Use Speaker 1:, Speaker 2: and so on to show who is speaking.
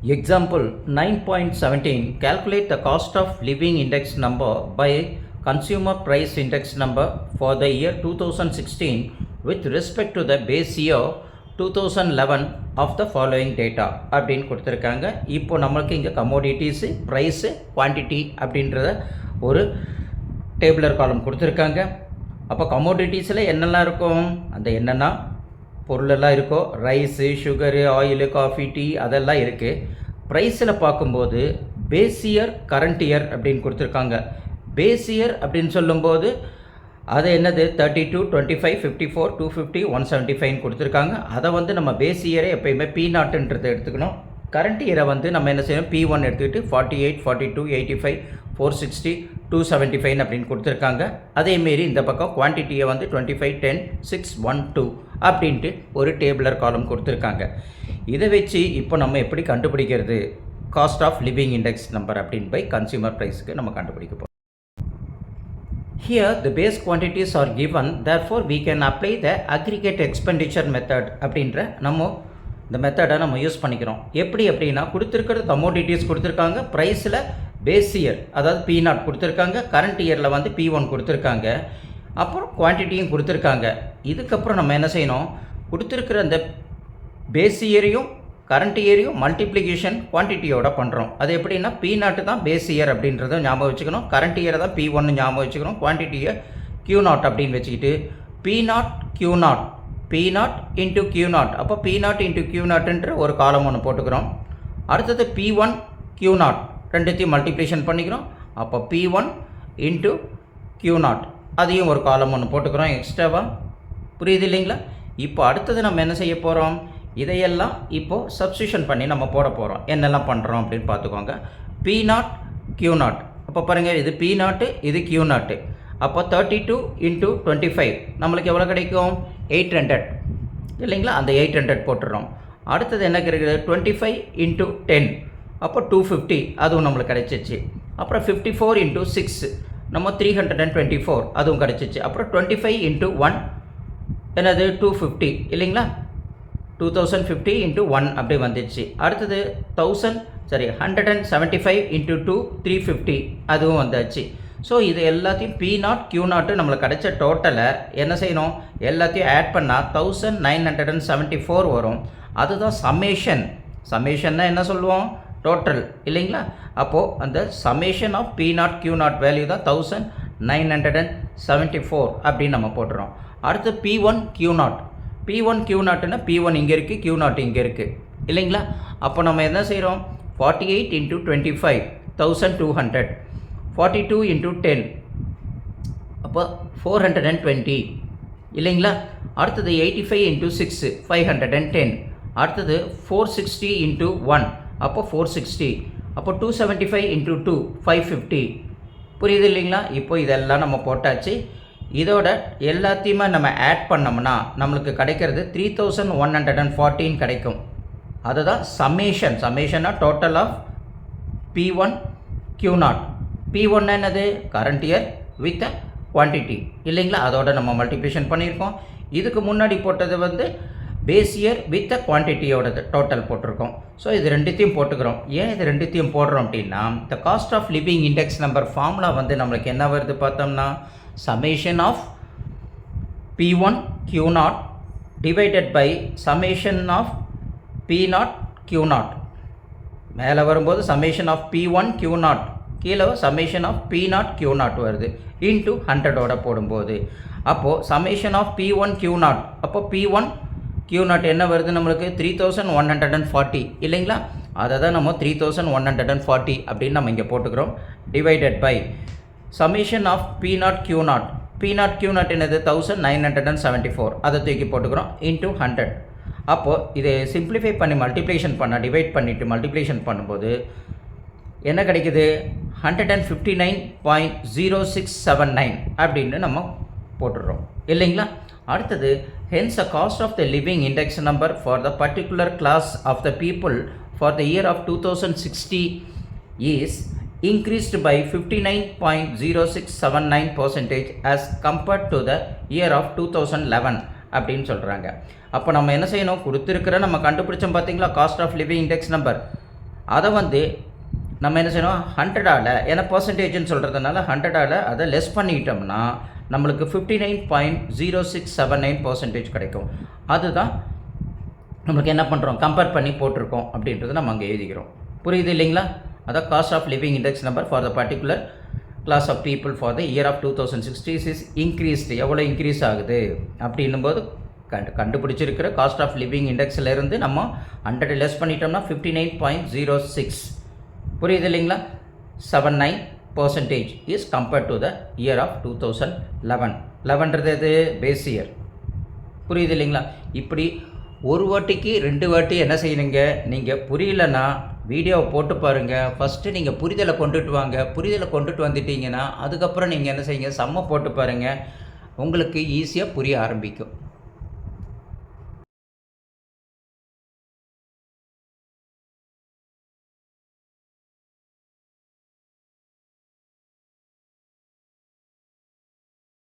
Speaker 1: Example 9.17 calculate the cost of living index number by consumer price index number for the year 2016 with respect to the base year 2011 of the following data அப்படின்னு கொடுத்துருக்காங்க. இப்போ நம்மளுக்கு இங்கே கமோடிட்டிஸு price quantity அப்படின்றத ஒரு டேபிளர் காலம் கொடுத்துருக்காங்க. அப்போ கமோடிட்டிஸில் என்னெல்லாம் இருக்கும், அந்த என்னென்னா பொருளெல்லாம் இருக்கோ, rice, sugar, oil, coffee, tea அதெல்லாம் இருக்குது. ப்ரைஸில் பார்க்கும்போது பேஸ் இயர், கரண்ட் இயர் அப்படின்னு கொடுத்துருக்காங்க. பேஸ் இயர் அப்படின்னு சொல்லும்போது அது என்னது 32, 25, 54, 250, 175 கொடுத்துருக்காங்க. அதை வந்து நம்ம பேஸ் இயரை எப்போயுமே P0ன்றதை எடுத்துக்கணும். கரண்ட் இயரை வந்து நம்ம என்ன செய்யணும், P1 எடுத்துக்கிட்டு 48, 42, 85, 460, 275 அப்படின்னு கொடுத்துருக்காங்க. அதேமாரி இந்த பக்கம் குவான்டிட்டியை வந்து 25, 10, 6, 1, 2 அப்படின்ட்டு ஒரு டேபிளர் காலம் கொடுத்துருக்காங்க. இதை வச்சு இப்போ நம்ம எப்படி கண்டுபிடிக்கிறது cost of living index number அப்படின்னு பை கன்சியூமர் ப்ரைஸுக்கு நம்ம கண்டுபிடிக்க போகிறோம். Here the base quantities are given, therefore we can apply the aggregate expenditure method அப்படின்ற நம்ம இந்த மெத்தடை நம்ம யூஸ் பண்ணிக்கிறோம். எப்படி அப்படின்னா கொடுத்துருக்கிறது கமோடிட்டிஸ் கொடுத்துருக்காங்க, ப்ரைஸில் பேஸ் இயர் அதாவது P0 கொடுத்துருக்காங்க, கரண்ட் இயரில் வந்து P1 கொடுத்துருக்காங்க, அப்புறம் குவான்டிட்டியும் கொடுத்துருக்காங்க. இதுக்கப்புறம் நம்ம என்ன செய்யணும், கொடுத்துருக்கிற அந்த பேஸ் இயரையும் கரண்ட் இயரையும் மல்டிப்ளிகேஷன் குவான்டிட்டியோட பண்ணுறோம். அது எப்படின்னா P0 தான் பேஸ் இயர் அப்படின்றத ஞாபகம் வச்சுக்கணும், கரண்ட் இயரை தான் P1 ஞாபகம் வச்சுக்கணும், குவான்டிட்டியை Q0 அப்படின்னு வச்சுக்கிட்டு P0 Q0 P0 into Q0, அப்போ P0 இன்ட்டு Q0ன்ற ஒரு காலம் ஒன்று போட்டுக்கிறோம். அடுத்தது P1 Q0 ரெண்டுத்தையும் மல்டிப்ளிகேஷன் பண்ணிக்கிறோம். அப்போ P1 இன்ட்டு Q0 அதையும் ஒரு காலம் ஒன்று போட்டுக்கிறோம் எக்ஸ்ட்ராவாக. புரியுது இல்லைங்களா? இப்போ அடுத்தது நம்ம என்ன செய்ய போகிறோம், இதையெல்லாம் இப்போது சப்ஸ்டியூஷன் பண்ணி நம்ம போட போகிறோம். என்னெல்லாம் பண்ணுறோம் அப்படின்னு பார்த்துக்கோங்க. P0 Q0, அப்போ பாருங்கள் இது P0 இது Q0, அப்போ 32 இன்ட்டு 25 நம்மளுக்கு எவ்வளோ கிடைக்கும், 800 இல்லைங்களா? அந்த 800 போட்டுடுறோம். அடுத்தது என்ன கிடைக்குது, 25 இன்ட்டு 10 அப்போ 250 அதுவும் நம்மளுக்கு கிடைச்சிச்சு. அப்புறம் 54 இன்ட்டு 6 நம்ம 324 அதுவும் கிடைச்சிச்சு. அப்புறம் 25 இன்ட்டு 1 என்னது 250 இல்லைங்களா? 2050 இன்ட்டு 1 அப்படி வந்துடுச்சு. அடுத்தது 175 இன்ட்டு 2 350 அதுவும் வந்தாச்சு. ஸோ இது எல்லாத்தையும் P0 Q0 நம்மளுக்கு கிடைச்ச டோட்டலை என்ன செய்யணும், எல்லாத்தையும் ஆட் பண்ணால் 1974 வரும். அதுதான் சம்மேஷன். சம்மேஷன்னா என்ன சொல்லுவோம், டோட்டல் இல்லைங்களா? அப்போது அந்த summation of P0 Q0 value தான் 1974 அப்படின்னு நம்ம போட்டுறோம். அடுத்து P1 Q0, P1 Q0னா P1 இங்கே இருக்குது, Q0 இங்கே இருக்குது இல்லைங்களா? அப்போ நம்ம என்ன செய்கிறோம், 48 இன்ட்டு 25 1200, 42 இன்ட்டு 10 அப்போ 420 இல்லைங்களா? அடுத்தது 85 இன்ட்டு 6 510, அடுத்தது 460 இன்ட்டு 1 அப்போ 460, அப்போ 275 இன்ட்டு 2 550. புரியுது இல்லைங்களா? இப்போ இதெல்லாம் நம்ம போட்டாச்சு. இதோட எல்லாத்தையுமே நம்ம ஆட் பண்ணோம்னா நம்மளுக்கு கிடைக்கிறது 3114 கிடைக்கும். அதுதான் summation. சம்மேஷன்னா total of P1 Q0. P1 என்னது, கரண்ட் இயர் வித் குவான்டிட்டி இல்லைங்களா? அதோட நம்ம மல்டிப்ளிகேஷன் பண்ணியிருக்கோம். இதுக்கு முன்னாடி போட்டது வந்து பேஸ் இயர் வித் குவான்டிட்டியோட டோட்டல் போட்டிருக்கோம். ஸோ இது ரெண்டுத்தையும் போட்டுக்கிறோம். ஏன் இது ரெண்டுத்தையும் போடுறோம் அப்படின்னா, the cost of living index number formula வந்து நம்மளுக்கு என்ன வருது பார்த்தோம்னா, summation of P1 Q0 divided by summation of P0 Q0. மேலே வரும்போது சம்மேஷன் ஆஃப் P1 Q0, கீழே சம்மேஷன் ஆஃப் P0 Q0 வருது இன்ட்டு 100ஓட போடும்போது. அப்போது சம்மேஷன் ஆஃப் P1 Q0 அப்போ P1 Q0 என்ன வருது நம்மளுக்கு 3140 இல்லைங்களா? அதை தான் நம்ம 3140 அப்படின்னு நம்ம இங்கே போட்டுக்கிறோம். Divided by summation of P0 Q0, P0 Q0 என்னது 1974 அதை தூக்கி போட்டுக்கிறோம் இன்ட்டு 100. அப்போது இதை சிம்பிளிஃபை பண்ணி மல்டிப்ளிகேஷன் பண்ண டிவைட் பண்ணிவிட்டு மல்டிப்ளிகேஷன் பண்ணும்போது என்ன கிடைக்குது, 159.0679 அப்படின்னு நம்ம போட்டுடுறோம் இல்லைங்களா? அடுத்தது hence the cost of the living index number for the particular class of the people for the year of 2060 is increased by 59.0679% as compared to the year of 2011 அப்படின்னு சொல்கிறாங்க. அப்போ நம்ம என்ன செய்யணும், கொடுத்துருக்கிற நம்ம கண்டுபிடிச்சோம் பார்த்தீங்களா cost of living index number, அதை வந்து நம்ம என்ன செய்யணும் 100ஆல், ஏன்னா பர்சன்டேஜ்னு சொல்கிறதுனால 100ஆல் அதை லெஸ் பண்ணிக்கிட்டோம்னா நம்மளுக்கு 59.0679% கிடைக்கும். அதுதான் நம்மளுக்கு என்ன பண்ணுறோம், கம்பேர் பண்ணி போட்டிருக்கோம் அப்படின்றத நம்ம அங்கே எழுதிக்கிறோம். புரியுது இல்லைங்களா? அதான் cost of living index number for the particular class of people for the year of 2060 is increased. எவ்வளோ இன்க்ரீஸ் ஆகுது அப்படின்னும் போது கண்டுபிடிச்சிருக்கிற காஸ்ட் ஆஃப் லிவிங் இண்டெக்ஸில் நம்ம 100 லெஸ் பண்ணிட்டோம்னா 59.06. புரியுது இல்லைங்களா? 79% is compared to the year of 2011. 11ன்றது எது? Base year. புரியுது இல்லைங்களா? இப்படி ஒரு வாட்டிக்கு 2 வாட்டி என்ன செய்யணுங்க, நீங்கள் புரியலன்னா வீடியோவை போட்டு பாருங்கள். ஃபஸ்ட்டு நீங்கள் புரிதலை கொண்டுட்டு வாங்க. புரிதலை கொண்டுட்டு வந்துட்டீங்கன்னா அதுக்கப்புறம் நீங்கள் என்ன செய்யுங்க, சம்மை போட்டு பாருங்கள். உங்களுக்கு ஈஸியாக புரிய ஆரம்பிக்கும்.